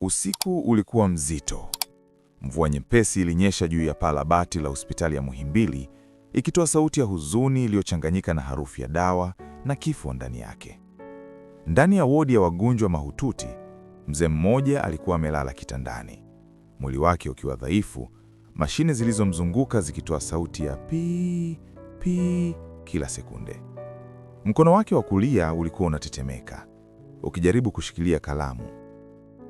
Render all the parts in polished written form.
Usiku ulikuwa mzito. Mvua nyepesi ilinyesha juu ya paa la bati la hospitali ya Muhimbili, ikitoa sauti ya huzuni iliyochanganyika na harufu ya dawa na kifo ndani yake. Ndani ya wodi ya wagonjwa mahututi, mzee mmoja alikuwa amelala kitandani, mwili wake ukiwa dhaifu, mashine zilizomzunguka zikitoa sauti ya pii pii kila sekunde. Mkono wake wa kulia ulikuwa unatetemeka, ukijaribu kushikilia kalamu.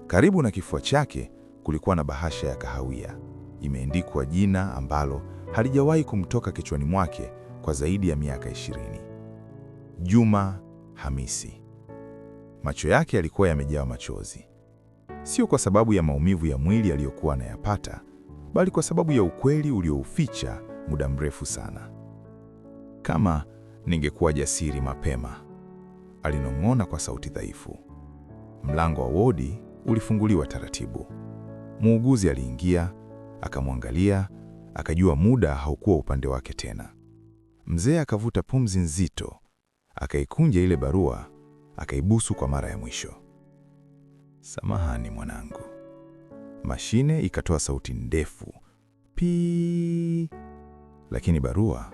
Karibu na kifua chake kulikuwa na bahasha ya kahawia, imeandikwa jina ambalo halijawahi kumtoka kichwani mwake kwa zaidi ya miaka 20. Juma Hamisi. Macho yake yalikuwa yamejaa machozi, sio kwa sababu ya maumivu ya mwili aliyokuwa anayapata, bali kwa sababu ya ukweli uliouficha muda mrefu sana. Kama ningekuwa jasiri mapema, alinong'ona kwa sauti dhaifu. Mlango wa wodi ulifunguliwa taratibu. Muuguzi aliingia, akamwangalia, akajua muda haukuwa upande wake tena. Mzee akavuta pumzi nzito, akaikunja ile barua, akaibusu kwa mara ya mwisho. Samahani mwanangu. Mashine ikatoa sauti ndefu, pii. Lakini barua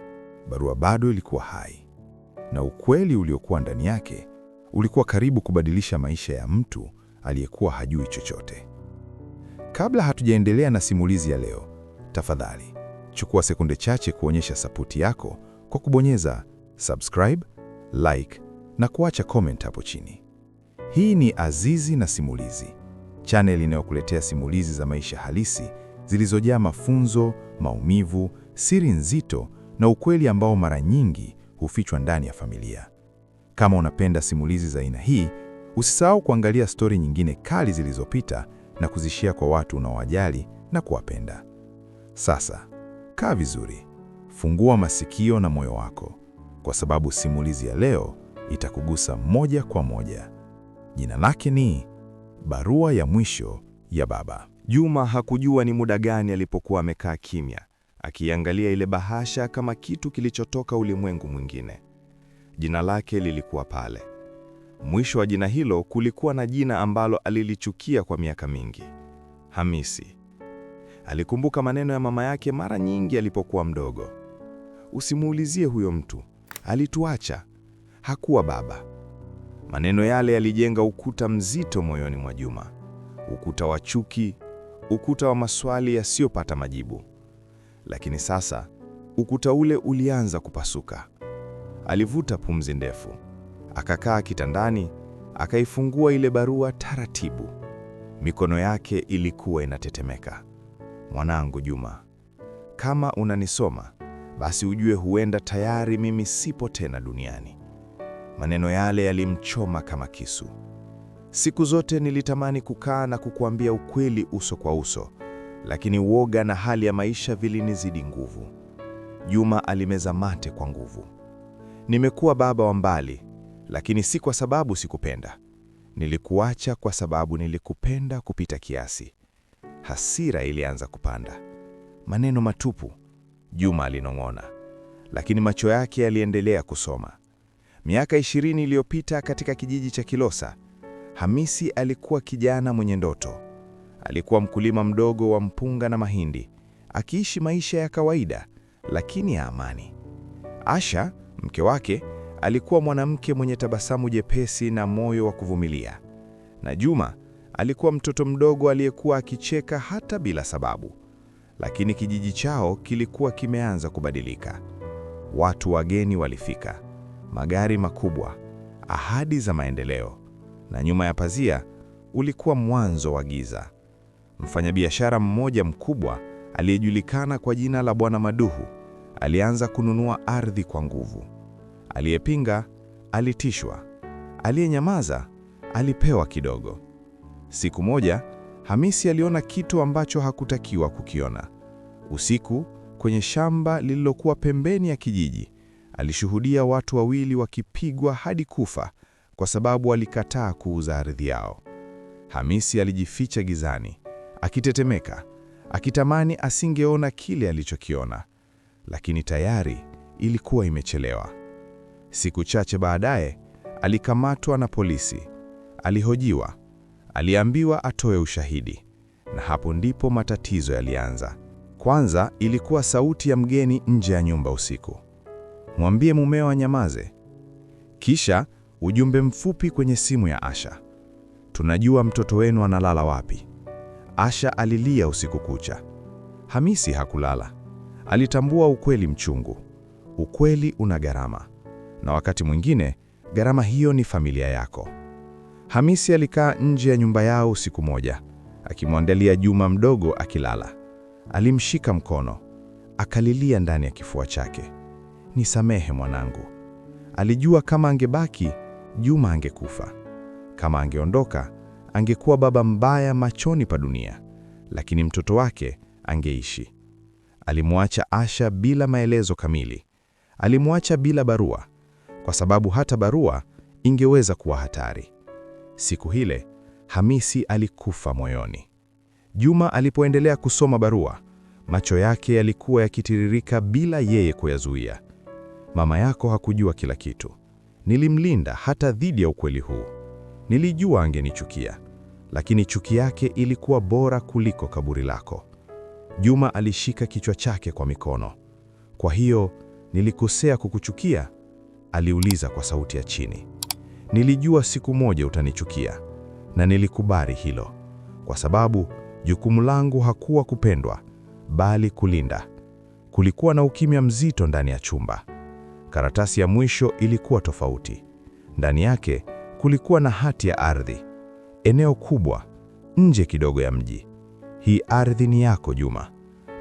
bado ilikuwa hai, na ukweli uliokuwa ndani yake ulikuwa karibu kubadilisha maisha ya mtu aliyekuwa hajui chochote. Kabla hatujaendelea na simulizi ya leo, tafadhali chukua sekunde chache kuonyesha sapoti yako kwa kubonyeza subscribe, like na kuacha comment hapo chini. Hii ni Azizi na Simulizi, channel inayokuletea simulizi za maisha halisi zilizojaa mafunzo, maumivu, siri nzito na ukweli ambao mara nyingi hufichwa ndani ya familia. Kama unapenda simulizi za aina hii, usisahau kuangalia stori nyingine kali zilizopita na kuzishare kwa watu unaowajali na kuwapenda. Sasa, kaa vizuri, fungua masikio na moyo wako, kwa sababu simulizi ya leo itakugusa moja kwa moja. Jina lake ni Barua ya Mwisho ya Baba. Juma hakujua ni muda gani alipokuwa amekaa kimya, akiangalia ile bahasha kama kitu kilichotoka ulimwengu mwingine. Jina lake lilikuwa pale. Mwisho wa jina hilo kulikuwa na jina ambalo alilichukia kwa miaka mingi: Hamisi. Alikumbuka maneno ya mama yake mara nyingi alipokuwa mdogo: usimuulizie huyo mtu, alituacha, hakuwa baba. Maneno yale yalijenga ukuta mzito moyoni mwa Juma, ukuta wa chuki, ukuta wa maswali yasiyopata majibu. Lakini sasa ukuta ule ulianza kupasuka. Alivuta pumzi ndefu, akakaa kitandani, akaifungua ile barua taratibu. Mikono yake ilikuwa inatetemeka. Mwanangu Juma, kama unanisoma, basi ujue huenda tayari mimi sipo tena duniani. Maneno yale yalimchoma kama kisu. Siku zote nilitamani kukaa na kukuambia ukweli uso kwa uso, lakini uoga na hali ya maisha vilinizidi nguvu. Juma alimeza mate kwa nguvu. Nimekuwa baba wa mbali, lakini si kwa sababu sikupenda. Nilikuacha kwa sababu nilikupenda kupita kiasi. Hasira ilianza kupanda. Maneno matupu, Juma alinong'ona, lakini macho yake yaliendelea kusoma. Miaka 20 iliyopita katika kijiji cha Kilosa, Hamisi alikuwa kijana mwenye ndoto. Alikuwa mkulima mdogo wa mpunga na mahindi, akiishi maisha ya kawaida lakini ya amani. Asha, mke wake, alikuwa mwanamke mwenye tabasamu jepesi na moyo wa kuvumilia. Na Juma alikuwa mtoto mdogo aliyekuwa akicheka hata bila sababu. Lakini kijiji chao kilikuwa kimeanza kubadilika. Watu wageni walifika, magari makubwa, ahadi za maendeleo, na nyuma ya pazia ulikuwa mwanzo wa giza. Mfanyabiashara mmoja mkubwa aliyejulikana kwa jina la Bwana Maduhu alianza kununua ardhi kwa nguvu. Aliyepinga alitishwa, aliyenyamaza alipewa kidogo. Siku moja Hamisi aliona kitu ambacho hakutakiwa kukiona. Usiku, kwenye shamba lililokuwa pembeni ya kijiji, alishuhudia watu wawili wakipigwa hadi kufa kwa sababu walikataa kuuza ardhi yao. Hamisi alijificha gizani, akitetemeka, akitamani asingeona kile alichokiona, lakini tayari ilikuwa imechelewa. Siku chache baadaye, alikamatwa na polisi. Alihojiwa, Aliambiwa atoe ushahidi, na hapo ndipo matatizo yalianza. Kwanza ilikuwa sauti ya mgeni nje ya nyumba usiku. Mwambie mumeo anyamaze. Kisha ujumbe mfupi kwenye simu ya Asha. Tunajua mtoto wenu analala wapi. Asha alilia usiku kucha. Hamisi hakulala. Alitambua ukweli mchungu. Ukweli una gharama. Na wakati mwingine, gharama hiyo ni familia yako. Hamisi alikaa nje ya nyumba yao usiku moja, akimwandalia Juma mdogo akilala. Alimshika mkono, akalilia ndani ya kifua chake. Nisamehe mwanangu. Alijua kama angebaki, Juma angekufa. Kama angeondoka, angekuwa baba mbaya machoni pa dunia, lakini mtoto wake angeishi. Alimwacha Asha bila maelezo kamili. Alimwacha bila barua, kwa sababu hata barua ingeweza kuwa hatari. Siku hile, Hamisi alikufa moyoni. Juma alipoendelea kusoma barua, macho yake yalikuwa yakitiririka bila yeye kuyazuia. Mama yako hakujua kila kitu. Nilimlinda hata dhidi ya ukweli huu. Nilijua angenichukia, lakini chuki yake ilikuwa bora kuliko kaburi lako. Juma alishika kichwa chake kwa mikono. Kwa hiyo, nilikosea kukuchukia? Aliuliza kwa sauti ya chini. Nilijua siku moja utanichukia, na nilikubali hilo, kwa sababu jukumu langu hakuwa kupendwa, bali kulinda. Kulikuwa na ukimya mzito ndani ya chumba. Karatasi ya mwisho ilikuwa tofauti. Ndani yake kulikuwa na hati ya ardhi. Eneo kubwa, nje kidogo ya mji. Hii ardhi ni yako Juma.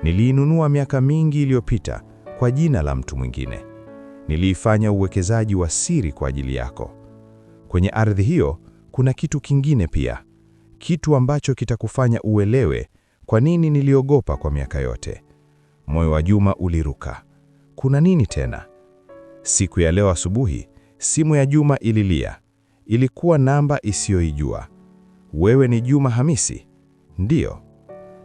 Niliinunua miaka mingi iliyopita kwa jina la mtu mwingine. Niliifanya uwekezaji wa siri kwa ajili yako. Kwenye ardhi hiyo kuna kitu kingine pia. Kitu ambacho kitakufanya uelewe kwa nini niliogopa kwa miaka yote. Moyo wa Juma uliruka. Kuna nini tena? Siku ya leo asubuhi, simu ya Juma ililia. Ilikuwa namba isiyoijua. Wewe ni Juma Hamisi? Ndiyo.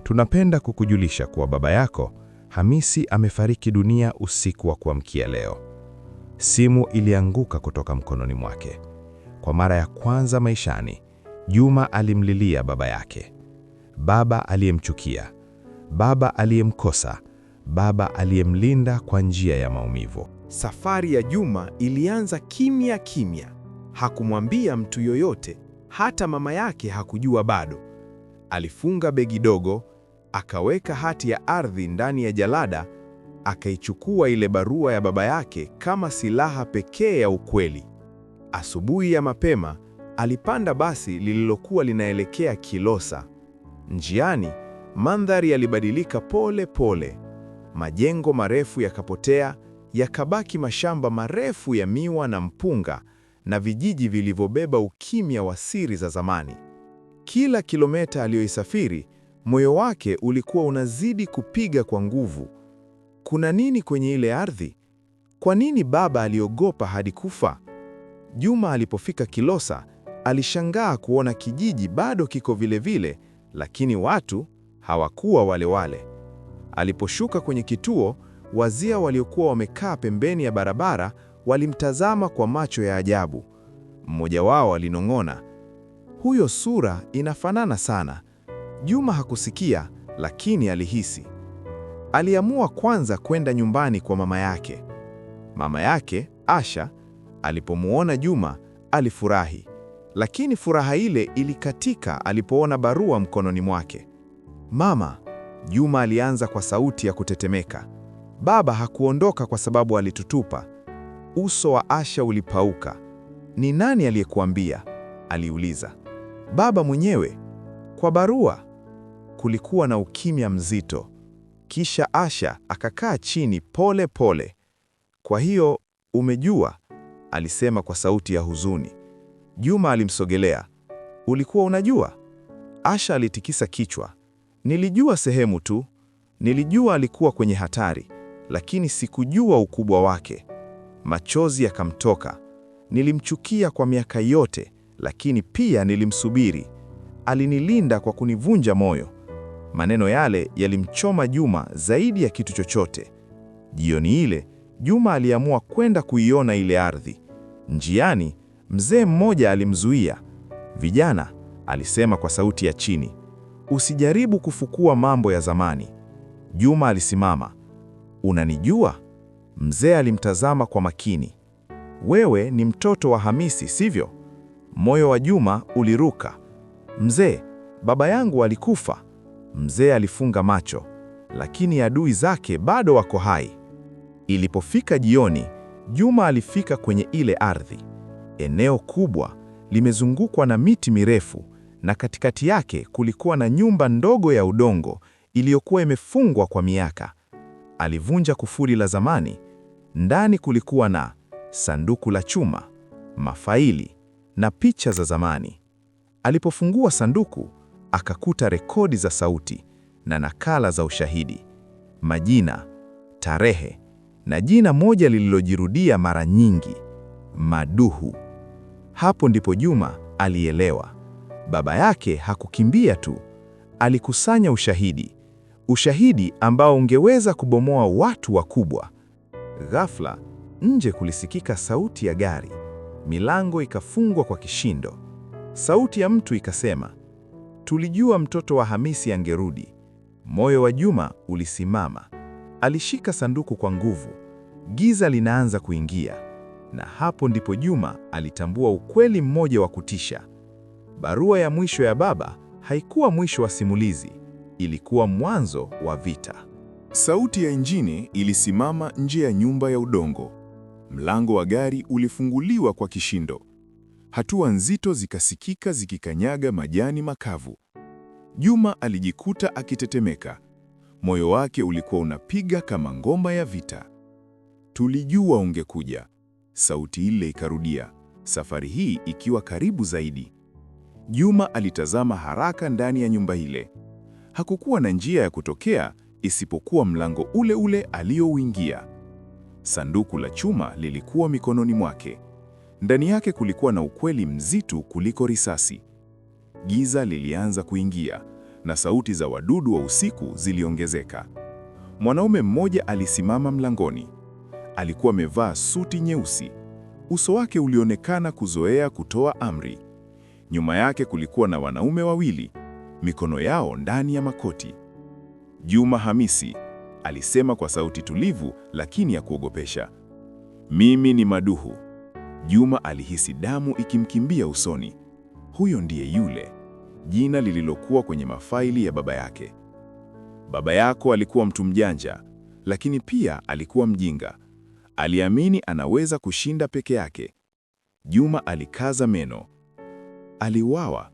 Tunapenda kukujulisha kuwa baba yako, Hamisi, amefariki dunia usiku wa kuamkia leo. Simu ilianguka kutoka mkononi mwake. Kwa mara ya kwanza maishani, Juma alimlilia baba yake. Baba aliyemchukia, baba aliyemkosa, baba aliyemlinda kwa njia ya maumivu. Safari ya Juma ilianza kimya kimya. Hakumwambia mtu yoyote, hata mama yake hakujua bado. Alifunga begi dogo, akaweka hati ya ardhi ndani ya jalada, akaichukua ile barua ya baba yake kama silaha pekee ya ukweli. Asubuhi ya mapema, alipanda basi lililokuwa linaelekea Kilosa. Njiani, mandhari yalibadilika pole pole. Majengo marefu yakapotea, yakabaki mashamba marefu ya miwa na mpunga, na vijiji vilivyobeba ukimya wa siri za zamani. Kila kilomita aliyoisafiri, moyo wake ulikuwa unazidi kupiga kwa nguvu. Kuna nini kwenye ile ardhi? Kwa nini baba aliogopa hadi kufa? Juma alipofika Kilosa, alishangaa kuona kijiji bado kiko vile vile, lakini watu hawakuwa wale wale. Aliposhuka kwenye kituo, wazee waliokuwa wamekaa pembeni ya barabara walimtazama kwa macho ya ajabu. Mmoja wao alinong'ona, "Huyo sura inafanana sana." Juma hakusikia, lakini alihisi. Aliamua kwanza kwenda nyumbani kwa mama yake. Mama yake, Asha, alipomuona Juma, alifurahi. Lakini furaha ile ilikatika alipoona barua mkononi mwake. "Mama," Juma alianza kwa sauti ya kutetemeka. "Baba hakuondoka kwa sababu alitutupa." Uso wa Asha ulipauka. "Ni nani aliyekuambia?" aliuliza. "Baba mwenyewe. Kwa barua." Kulikuwa na ukimya mzito. Kisha Asha akakaa chini pole pole. "Kwa hiyo, umejua?" alisema kwa sauti ya huzuni. Juma alimsogelea. "Ulikuwa unajua?" Asha alitikisa kichwa. "Nilijua sehemu tu. Nilijua alikuwa kwenye hatari, lakini sikujua ukubwa wake." Machozi yakamtoka. "Nilimchukia kwa miaka yote, lakini pia nilimsubiri. Alinilinda kwa kunivunja moyo." Maneno yale yalimchoma Juma zaidi ya kitu chochote. Jioni ile, Juma aliamua kwenda kuiona ile ardhi. Njiani, mzee mmoja alimzuia. "Vijana, alisema kwa sauti ya chini. Usijaribu kufukua mambo ya zamani. Juma alisimama. Unanijua? Mzee alimtazama kwa makini. Wewe ni mtoto wa Hamisi, sivyo? Moyo wa Juma uliruka. Mzee, baba yangu alikufa. Mzee alifunga macho, lakini adui zake bado wako hai. Ilipofika jioni, Juma alifika kwenye ile ardhi. Eneo kubwa limezungukwa na miti mirefu, na katikati yake kulikuwa na nyumba ndogo ya udongo iliyokuwa imefungwa kwa miaka. Alivunja kufuli la zamani. Ndani kulikuwa na sanduku la chuma, mafaili na picha za zamani. Alipofungua sanduku, akakuta rekodi za sauti na nakala za ushahidi, majina, tarehe na jina moja lililojirudia mara nyingi, Maduhu. Hapo ndipo Juma alielewa. Baba yake hakukimbia tu, alikusanya ushahidi. Ushahidi ambao ungeweza kubomoa watu wakubwa. Ghafla, nje kulisikika sauti ya gari. Milango ikafungwa kwa kishindo. Sauti ya mtu ikasema, tulijua mtoto wa Hamisi angerudi. Moyo wa Juma ulisimama. Alishika sanduku kwa nguvu. Giza linaanza kuingia. Na hapo ndipo Juma alitambua ukweli mmoja wa kutisha. Barua ya mwisho ya baba haikuwa mwisho wa simulizi, ilikuwa mwanzo wa vita. Sauti ya injini ilisimama nje ya nyumba ya udongo. Mlango wa gari ulifunguliwa kwa kishindo. Hatua nzito zikasikika zikikanyaga majani makavu. Juma alijikuta akitetemeka. Moyo wake ulikuwa unapiga kama ngoma ya vita. Tulijua ungekuja. Sauti ile ikarudia, safari hii ikiwa karibu zaidi. Juma alitazama haraka ndani ya nyumba ile. Hakukuwa na njia ya kutokea isipokuwa mlango ule ule aliouingia. Sanduku la chuma lilikuwa mikononi mwake. Ndani yake kulikuwa na ukweli mzito kuliko risasi. Giza lilianza kuingia na sauti za wadudu wa usiku ziliongezeka. Mwanaume mmoja alisimama mlangoni. Alikuwa amevaa suti nyeusi. Uso wake ulionekana kuzoea kutoa amri. Nyuma yake kulikuwa na wanaume wawili, mikono yao ndani ya makoti. Juma Hamisi, alisema kwa sauti tulivu lakini ya kuogopesha. Mimi ni Maduhu. Juma alihisi damu ikimkimbia usoni. Huyo ndiye yule, jina lililokuwa kwenye mafaili ya baba yake. Baba yako alikuwa mtu mjanja, lakini pia alikuwa mjinga. Aliamini anaweza kushinda peke yake. Juma alikaza meno. Aliuawa?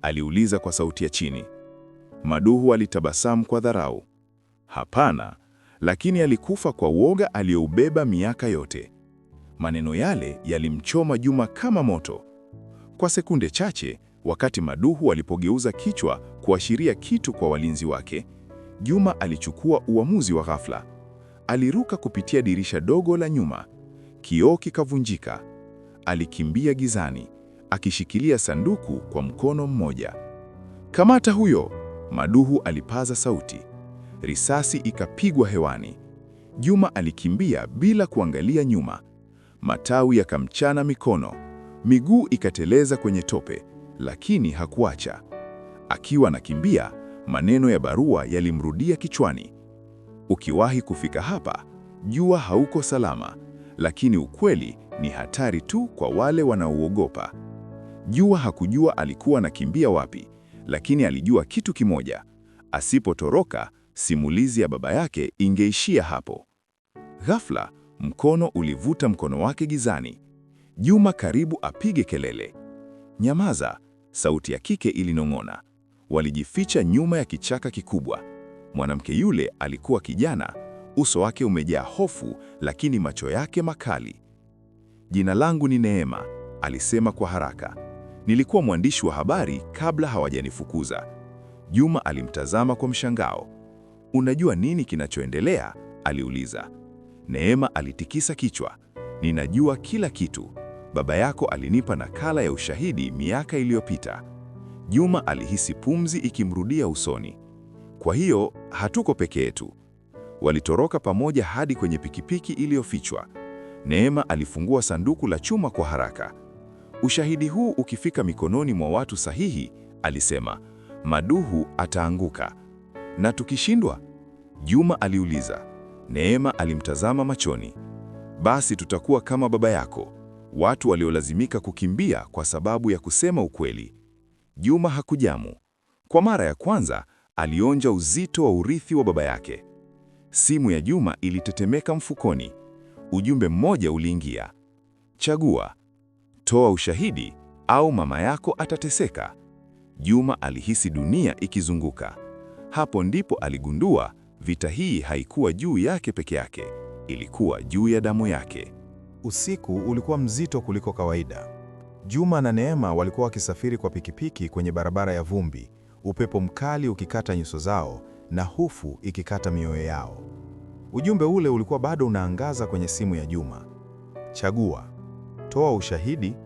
Aliuliza kwa sauti ya chini. Maduhu alitabasamu kwa dharau. Hapana, lakini alikufa kwa uoga alioubeba miaka yote. Maneno yale yalimchoma Juma kama moto. Kwa sekunde chache, wakati Maduhu alipogeuza kichwa kuashiria kitu kwa walinzi wake, Juma alichukua uamuzi wa ghafla. Aliruka kupitia dirisha dogo la nyuma. Kioo kikavunjika. Alikimbia gizani, akishikilia sanduku kwa mkono mmoja. Kamata huyo! Maduhu alipaza sauti. Risasi ikapigwa hewani. Juma alikimbia bila kuangalia nyuma. Matawi yakamchana mikono. Miguu ikateleza kwenye tope, lakini hakuacha. Akiwa anakimbia, maneno ya barua yalimrudia kichwani. Ukiwahi kufika hapa, jua hauko salama, lakini ukweli ni hatari tu kwa wale wanaoogopa. Jua hakujua alikuwa anakimbia wapi, lakini alijua kitu kimoja: asipotoroka, simulizi ya baba yake ingeishia hapo. Ghafla, mkono ulivuta mkono wake gizani. Juma karibu apige kelele. Nyamaza! Sauti ya kike ilinong'ona. Walijificha nyuma ya kichaka kikubwa. Mwanamke yule alikuwa kijana, uso wake umejaa hofu, lakini macho yake makali. Jina langu ni Neema, alisema kwa haraka. Nilikuwa mwandishi wa habari kabla hawajanifukuza. Juma alimtazama kwa mshangao. Unajua nini kinachoendelea? Aliuliza. Neema alitikisa kichwa. Ninajua kila kitu. Baba yako alinipa nakala ya ushahidi miaka iliyopita. Juma alihisi pumzi ikimrudia usoni. Kwa hiyo, hatuko peke yetu. Walitoroka pamoja hadi kwenye pikipiki iliyofichwa. Neema alifungua sanduku la chuma kwa haraka. Ushahidi huu ukifika mikononi mwa watu sahihi, alisema, Maduhu ataanguka. Na tukishindwa? Juma aliuliza. Neema alimtazama machoni. Basi tutakuwa kama baba yako, watu waliolazimika kukimbia kwa sababu ya kusema ukweli. Juma hakujamu. Kwa mara ya kwanza alionja uzito wa urithi wa baba yake. Simu ya Juma ilitetemeka mfukoni. Ujumbe mmoja uliingia. Chagua, toa ushahidi au mama yako atateseka. Juma alihisi dunia ikizunguka. Hapo ndipo aligundua vita hii haikuwa juu yake peke yake, ilikuwa juu ya damu yake. Usiku ulikuwa mzito kuliko kawaida. Juma na Neema walikuwa wakisafiri kwa pikipiki kwenye barabara ya vumbi, upepo mkali ukikata nyuso zao na hofu ikikata mioyo yao. Ujumbe ule ulikuwa bado unaangaza kwenye simu ya Juma. Chagua, toa ushahidi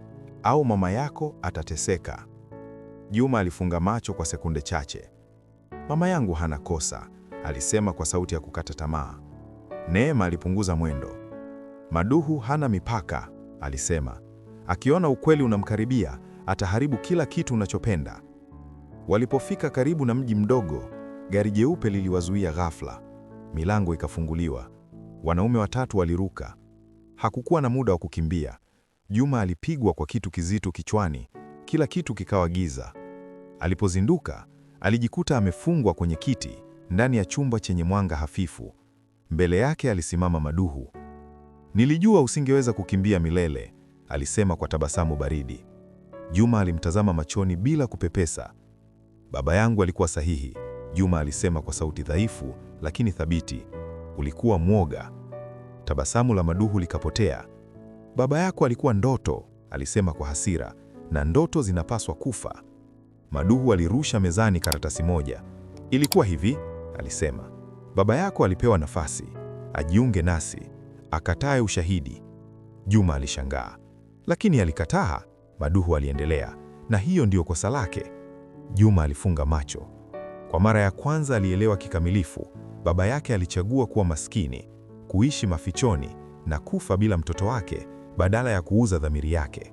au mama yako atateseka. Juma alifunga macho kwa sekunde chache. Mama yangu hana kosa, alisema kwa sauti ya kukata tamaa. Neema alipunguza mwendo. Maduhu hana mipaka, alisema. Akiona ukweli unamkaribia, ataharibu kila kitu unachopenda. Walipofika karibu na mji mdogo, gari jeupe liliwazuia ghafla. Milango ikafunguliwa. Wanaume watatu waliruka. Hakukuwa na muda wa kukimbia. Juma alipigwa kwa kitu kizito kichwani. Kila kitu kikawa giza. Alipozinduka, alijikuta amefungwa kwenye kiti ndani ya chumba chenye mwanga hafifu. Mbele yake alisimama Maduhu. Nilijua usingeweza kukimbia milele, alisema kwa tabasamu baridi. Juma alimtazama machoni bila kupepesa. Baba yangu alikuwa sahihi, Juma alisema kwa sauti dhaifu lakini thabiti. Ulikuwa mwoga. Tabasamu la Maduhu likapotea. Baba yako alikuwa ndoto, alisema kwa hasira, na ndoto zinapaswa kufa. Maduhu alirusha mezani karatasi moja. Ilikuwa hivi, alisema. Baba yako alipewa nafasi, ajiunge nasi, akatae ushahidi. Juma alishangaa. Lakini alikataa, Maduhu aliendelea, na hiyo ndiyo kosa lake. Juma alifunga macho. Kwa mara ya kwanza alielewa kikamilifu, baba yake alichagua kuwa maskini, kuishi mafichoni na kufa bila mtoto wake badala ya kuuza dhamiri yake.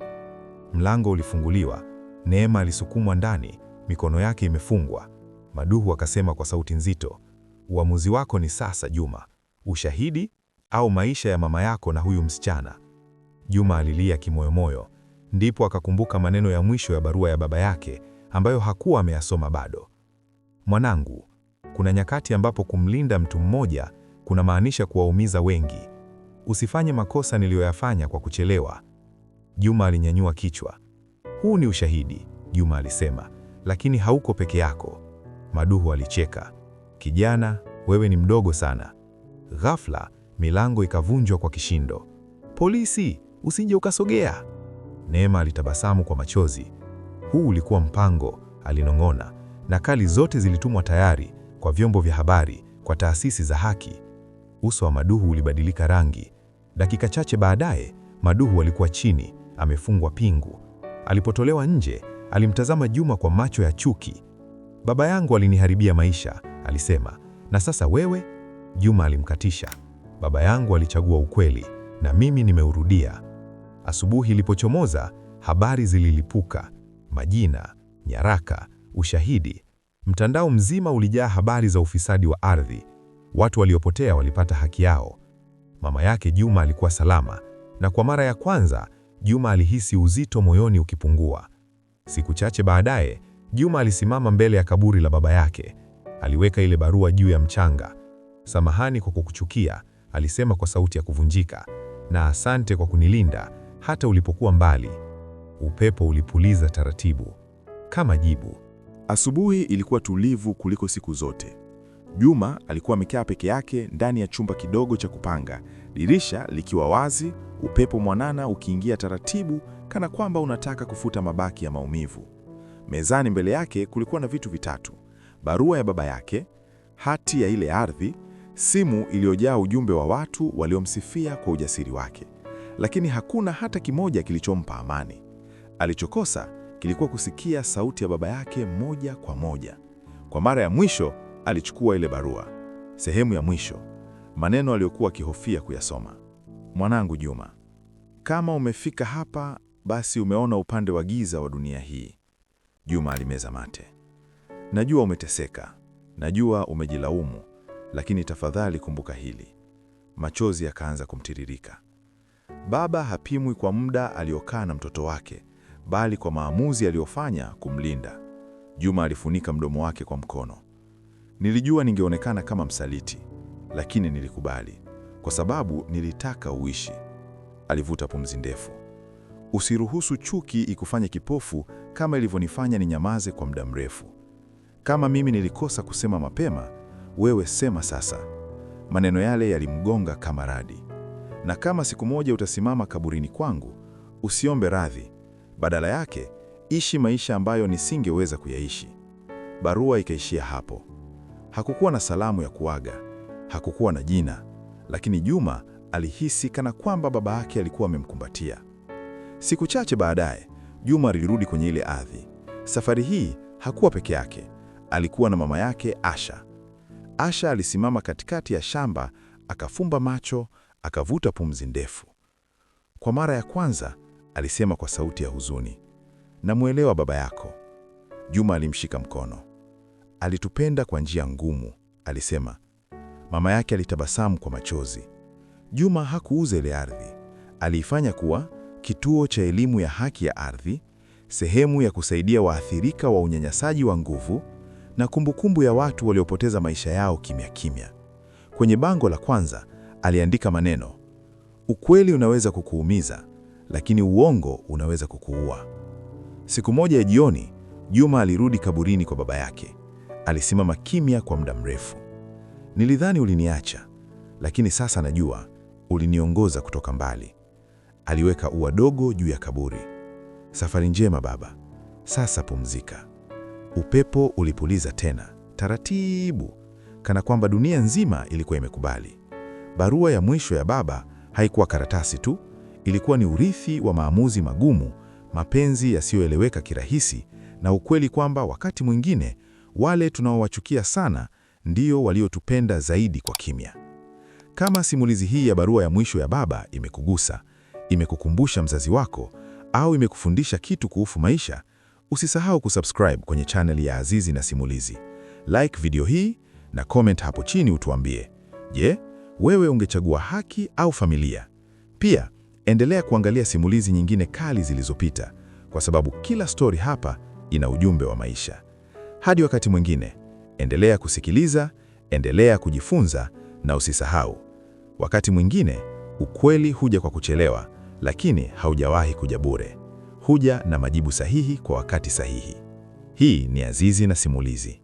Mlango ulifunguliwa. Neema alisukumwa ndani, mikono yake imefungwa. Maduhu akasema kwa sauti nzito, uamuzi wako ni sasa Juma, ushahidi au maisha ya mama yako na huyu msichana. Juma alilia kimoyomoyo, ndipo akakumbuka maneno ya mwisho ya barua ya baba yake ambayo hakuwa ameyasoma bado. Mwanangu, kuna nyakati ambapo kumlinda mtu mmoja kunamaanisha kuwaumiza wengi. Usifanye makosa niliyoyafanya kwa kuchelewa. Juma alinyanyua kichwa. Huu ni ushahidi, Juma alisema, lakini hauko peke yako. Maduhu alicheka. Kijana, wewe ni mdogo sana. Ghafla, milango ikavunjwa kwa kishindo. Polisi, usije ukasogea. Neema alitabasamu kwa machozi. Huu ulikuwa mpango, alinong'ona. Nakali zote zilitumwa tayari, kwa vyombo vya habari, kwa taasisi za haki. Uso wa Maduhu ulibadilika rangi. Dakika chache baadaye, Maduhu alikuwa chini, amefungwa pingu. Alipotolewa nje, alimtazama Juma kwa macho ya chuki. Baba yangu aliniharibia maisha, alisema. Na sasa wewe? Juma alimkatisha. Baba yangu alichagua ukweli, na mimi nimeurudia. Asubuhi ilipochomoza, habari zililipuka. Majina, nyaraka, ushahidi. Mtandao mzima ulijaa habari za ufisadi wa ardhi. Watu waliopotea walipata haki yao. Mama yake Juma alikuwa salama, na kwa mara ya kwanza Juma alihisi uzito moyoni ukipungua. Siku chache baadaye, Juma alisimama mbele ya kaburi la baba yake. Aliweka ile barua juu ya mchanga. Samahani kwa kukuchukia, alisema kwa sauti ya kuvunjika, na asante kwa kunilinda hata ulipokuwa mbali. Upepo ulipuliza taratibu kama jibu. Asubuhi ilikuwa tulivu kuliko siku zote. Juma alikuwa amekaa peke yake ndani ya chumba kidogo cha kupanga, dirisha likiwa wazi, upepo mwanana ukiingia taratibu kana kwamba unataka kufuta mabaki ya maumivu. Mezani mbele yake kulikuwa na vitu vitatu: barua ya baba yake, hati ya ile ardhi, simu iliyojaa ujumbe wa watu waliomsifia kwa ujasiri wake. Lakini hakuna hata kimoja kilichompa amani. Alichokosa kilikuwa kusikia sauti ya baba yake moja kwa moja. Kwa mara ya mwisho alichukua ile barua, sehemu ya mwisho, maneno aliyokuwa akihofia kuyasoma. Mwanangu Juma, kama umefika hapa, basi umeona upande wa giza wa dunia hii. Juma alimeza mate. Najua umeteseka, najua umejilaumu, lakini tafadhali kumbuka hili. Machozi yakaanza kumtiririka. Baba hapimwi kwa muda aliokaa na mtoto wake, bali kwa maamuzi aliyofanya kumlinda. Juma alifunika mdomo wake kwa mkono. Nilijua ningeonekana kama msaliti, lakini nilikubali, kwa sababu nilitaka uishi. Alivuta pumzi ndefu. Usiruhusu chuki ikufanye kipofu kama ilivyonifanya ninyamaze kwa muda mrefu. Kama mimi nilikosa kusema mapema, wewe sema sasa. Maneno yale yalimgonga kama radi. Na kama siku moja utasimama kaburini kwangu, usiombe radhi. Badala yake, ishi maisha ambayo nisingeweza kuyaishi. Barua ikaishia hapo. Hakukuwa na salamu ya kuaga, hakukuwa na jina, lakini Juma alihisi kana kwamba baba yake alikuwa amemkumbatia. Siku chache baadaye, Juma alirudi kwenye ile ardhi. Safari hii hakuwa peke yake, alikuwa na mama yake Asha. Asha alisimama katikati ya shamba, akafumba macho, akavuta pumzi ndefu. Kwa mara ya kwanza, alisema kwa sauti ya huzuni, "Namuelewa baba yako." Juma alimshika mkono. "Alitupenda kwa njia ngumu," alisema. Mama yake alitabasamu kwa machozi. Juma hakuuza ile ardhi. Aliifanya kuwa kituo cha elimu ya haki ya ardhi, sehemu ya kusaidia waathirika wa unyanyasaji wa nguvu, na kumbukumbu ya watu waliopoteza maisha yao kimya kimya. Kwenye bango la kwanza, aliandika maneno, "Ukweli unaweza kukuumiza, lakini uongo unaweza kukuua." Siku moja ya jioni, Juma alirudi kaburini kwa baba yake. Alisimama kimya kwa muda mrefu. "Nilidhani uliniacha, lakini sasa najua uliniongoza kutoka mbali." Aliweka ua dogo juu ya kaburi. "Safari njema baba, sasa pumzika." Upepo ulipuliza tena, taratibu, kana kwamba dunia nzima ilikuwa imekubali. Barua ya mwisho ya baba haikuwa karatasi tu, ilikuwa ni urithi wa maamuzi magumu, mapenzi yasiyoeleweka kirahisi, na ukweli kwamba wakati mwingine wale tunaowachukia sana ndio waliotupenda zaidi kwa kimya. Kama simulizi hii ya barua ya mwisho ya baba imekugusa, imekukumbusha mzazi wako, au imekufundisha kitu kuhusu maisha, usisahau kusubscribe kwenye channel ya Azizi na Simulizi. Like video hii na comment hapo chini utuambie, je, wewe ungechagua haki au familia? Pia, endelea kuangalia simulizi nyingine kali zilizopita, kwa sababu kila story hapa ina ujumbe wa maisha. Hadi wakati mwingine, endelea kusikiliza, endelea kujifunza, na usisahau, wakati mwingine ukweli huja kwa kuchelewa, lakini haujawahi kuja bure. Huja na majibu sahihi kwa wakati sahihi. Hii ni Azizi na Simulizi.